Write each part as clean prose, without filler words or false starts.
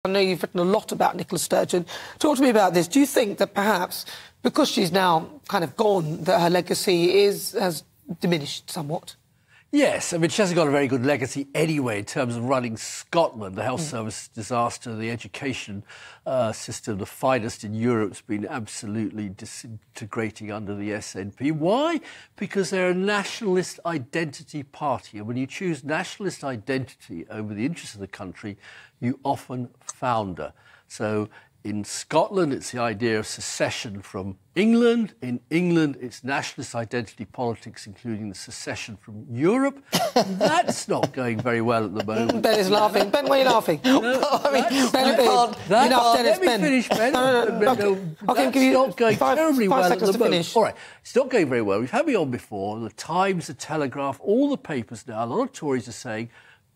I know you've written a lot about Nicola Sturgeon. Talk to me about this. Do you think that perhaps, because she's now kind of gone, that her legacy has diminished somewhat? Yes, I mean, she hasn't got a very good legacy anyway in terms of running Scotland. The health service disaster, the education system, the finest in Europe, has been absolutely disintegrating under the SNP. Why? Because they're a nationalist identity party. And when you choose nationalist identity over the interests of the country, you often founder. So in Scotland, it's the idea of secession from England. In England, it's nationalist identity politics, including the secession from Europe. That's not going very well at the moment. Ben is laughing. Ben, why are you laughing? No, Let me finish, Ben. Okay, give you not going terribly well at the moment. Finish. All right, it's not going very well. We've had me on before. The Times, the Telegraph, all the papers now, a lot of Tories are saying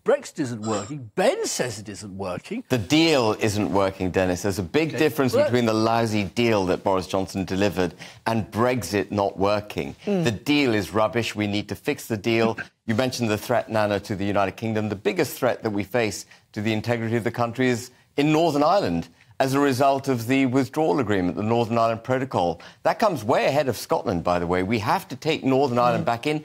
Brexit isn't working. Ben says it isn't working. The deal isn't working, Dennis. There's a big difference between the lousy deal that Boris Johnson delivered and Brexit not working. The deal is rubbish. We need to fix the deal. You mentioned the threat, Nana, to the United Kingdom. The biggest threat that we face to the integrity of the country is in Northern Ireland as a result of the withdrawal agreement, the Northern Ireland Protocol. That comes way ahead of Scotland, by the way. We have to take Northern Ireland back in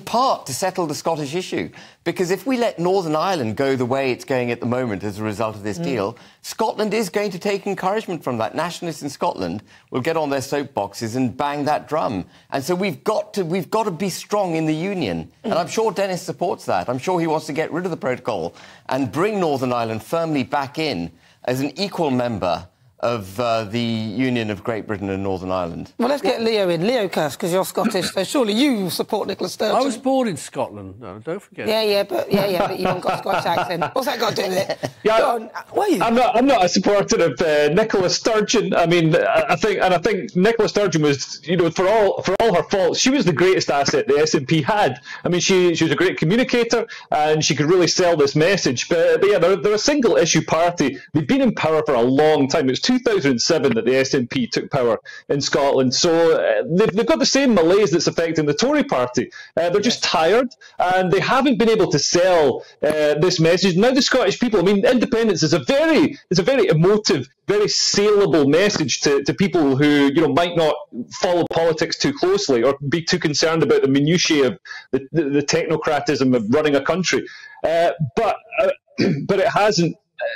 part to settle the Scottish issue. Because if we let Northern Ireland go the way it's going at the moment as a result of this deal, Scotland is going to take encouragement from that. Nationalists in Scotland will get on their soapboxes and bang that drum. And so we've got to be strong in the union. And I'm sure Dennis supports that. I'm sure he wants to get rid of the protocol and bring Northern Ireland firmly back in as an equal member of the Union of Great Britain and Northern Ireland. Well, let's get Leo in. Leo Kirst, because you're Scottish, so surely you support Nicola Sturgeon. I was born in Scotland, no, don't forget. But you haven't got a Scottish accent. What's that got to do with it? Yeah, Go on, where are you? I'm not a supporter of Nicola Sturgeon. I mean, I think Nicola Sturgeon was, for all her faults, she was the greatest asset the SNP had. I mean, she was a great communicator and she could really sell this message. But yeah, they're a single issue party. They've been in power for a long time. It was 2007 that the SNP took power in Scotland. So they've got the same malaise that's affecting the Tory party. They're just tired and they haven't been able to sell this message. Now the Scottish people, I mean, independence is a very emotive, very saleable message to people who might not follow politics too closely or be too concerned about the minutiae of the technocratism of running a country. But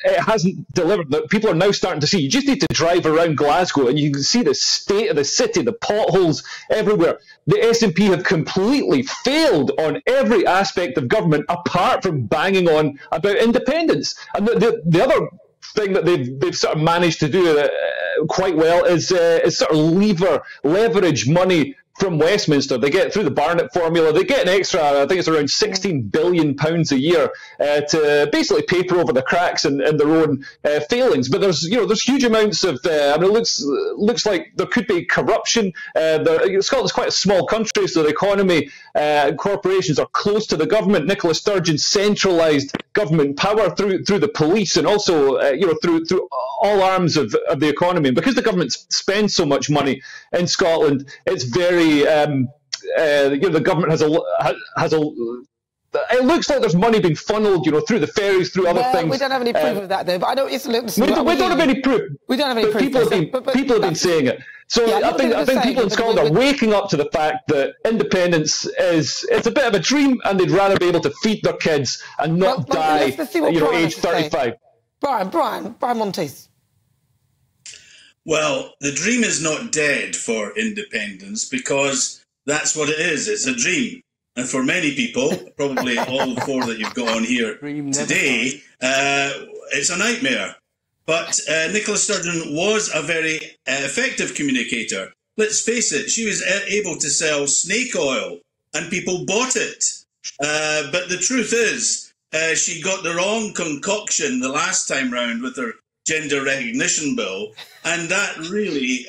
it hasn't delivered. People are now starting to see. You just need to drive around Glasgow and you can see the state of the city, the potholes everywhere. The SNP have completely failed on every aspect of government apart from banging on about independence. And the other thing that they've sort of managed to do quite well is sort of leverage money from Westminster. They get through the Barnett formula. They get an extra, I think it's around £16 billion a year to basically paper over the cracks in their own failings. But there's huge amounts of. I mean, it looks like there could be corruption. Scotland's quite a small country, so the economy, corporations are close to the government. Nicola Sturgeon centralised government power through the police and also through all arms of the economy. And because the government spends so much money in Scotland, it's very the government has a. It looks like there's money being funneled, through the ferries, through other things. We don't have any proof of that, though. But I know it's. We don't have any proof. We don't have any proof. People have been saying it. So I think people in Scotland are waking up to the fact that independence it's a bit of a dream, and they'd rather be able to feed their kids and not die, age 35. Brian Monteith. Well, the dream is not dead for independence because that's what it is. It's a dream. And for many people, probably all four that you've got on here today, it's a nightmare. But Nicola Sturgeon was a very effective communicator. Let's face it, she was able to sell snake oil and people bought it. But the truth is, she got the wrong concoction the last time round with her gender recognition bill, and that really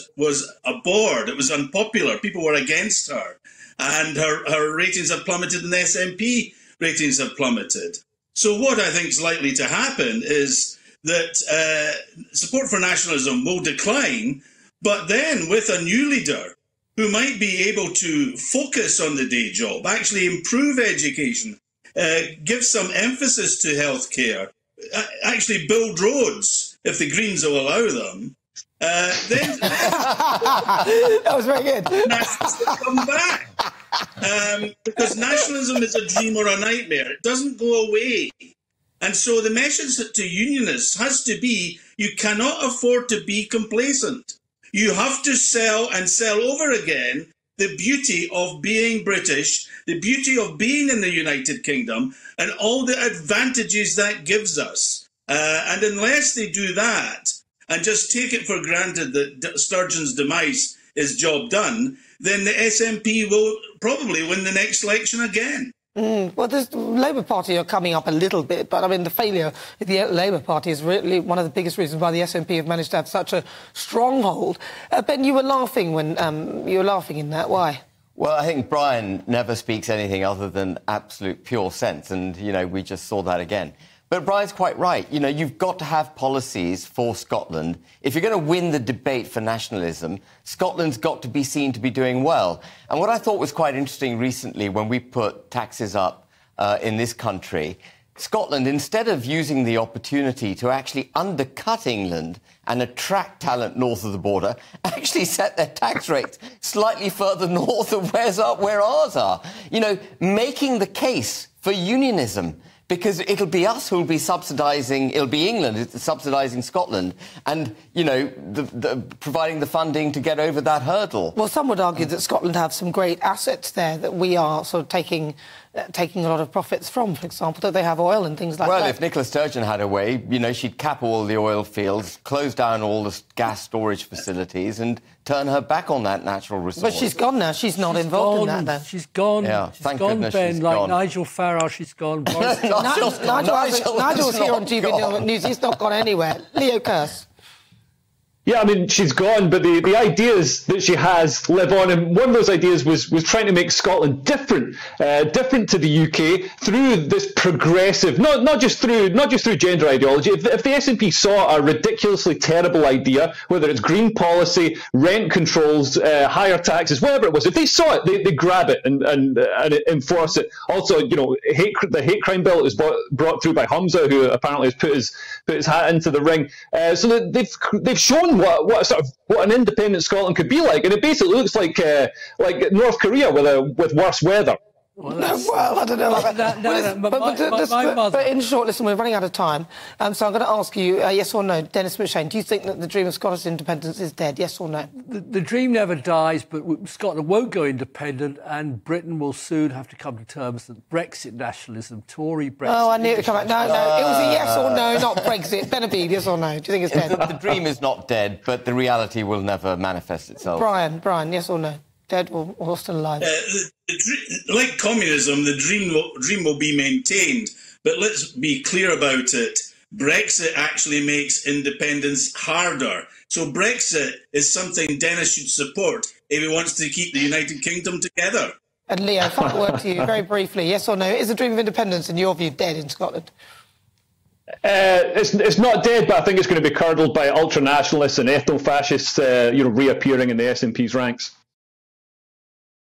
was a board. It was unpopular. People were against her, and her ratings have plummeted, and the SNP ratings have plummeted. So what I think is likely to happen is that support for nationalism will decline, but then with a new leader who might be able to focus on the day job, actually improve education, give some emphasis to healthcare, actually build roads, if the Greens will allow them, then that was very good. nationalism will come back. Because nationalism is a dream or a nightmare. It doesn't go away. And so the message to unionists has to be, you cannot afford to be complacent. You have to sell and sell over again the beauty of being British, the beauty of being in the United Kingdom, and all the advantages that gives us. And unless they do that, and just take it for granted that Sturgeon's demise is job done, then the SNP will probably win the next election again. Well, the Labour Party are coming up a little bit, but I mean, the failure of the Labour Party is really one of the biggest reasons why the SNP have managed to have such a stronghold. Ben, you were laughing when you were laughing in that. Why? Well, I think Brian never speaks anything other than absolute pure sense, and, you know, we just saw that again. But Brian's quite right. You know, you've got to have policies for Scotland. If you're going to win the debate for nationalism, Scotland's got to be seen to be doing well. And what I thought was quite interesting recently when we put taxes up in this country, Scotland, instead of using the opportunity to actually undercut England and attract talent north of the border, actually set their tax rates slightly further north of where ours are. You know, making the case for unionism. Because it'll be us who'll be subsidising, it'll be England subsidising Scotland and, you know, providing the funding to get over that hurdle. Well, some would argue that Scotland have some great assets there that we are sort of taking a lot of profits from, for example, that they have oil and things like that. Well, if Nicola Sturgeon had her way, you know, she'd cap all the oil fields, close down all the gas storage facilities and turn her back on that natural resource. But she's gone now. She's not involved in that, though. She's gone. Yeah, she's gone, Ben, she's like gone. Nigel Farage, she's gone. Nigel's here on GBNews. He's not gone anywhere. Leo Kearse. Yeah, I mean, she's gone, but the ideas that she has live on, and one of those ideas was trying to make Scotland different to the UK through this progressive, not just through gender ideology. If the SNP saw a ridiculously terrible idea, whether it's green policy, rent controls, higher taxes, whatever it was, if they saw it, they grab it and enforce it. Also, you know, the hate crime bill that was brought through by Humza, who apparently has put his hat into the ring. So that they've shown what an independent Scotland could be like, and it basically looks like North Korea with worse weather. Well, I don't know. But in short, listen, we're running out of time, so I'm going to ask you, yes or no, Dennis McShane, do you think that the dream of Scottish independence is dead, yes or no? The dream never dies, but Scotland won't go independent, and Britain will soon have to come to terms that Brexit nationalism, Tory Brexit... Oh, I knew it would come back. No, it was a yes or no, not Brexit. Benabid, yes or no? Do you think it's dead? The dream is not dead, but the reality will never manifest itself. Brian, yes or no? Dead or still alive? Like communism, the dream will be maintained. But let's be clear about it. Brexit actually makes independence harder. So Brexit is something Dennis should support if he wants to keep the United Kingdom together. And Leo, final word to you, very briefly. Yes or no? Is the dream of independence, in your view, dead in Scotland? It's not dead, but I think it's going to be curdled by ultra-nationalists and ethno-fascists, reappearing in the SNP's ranks.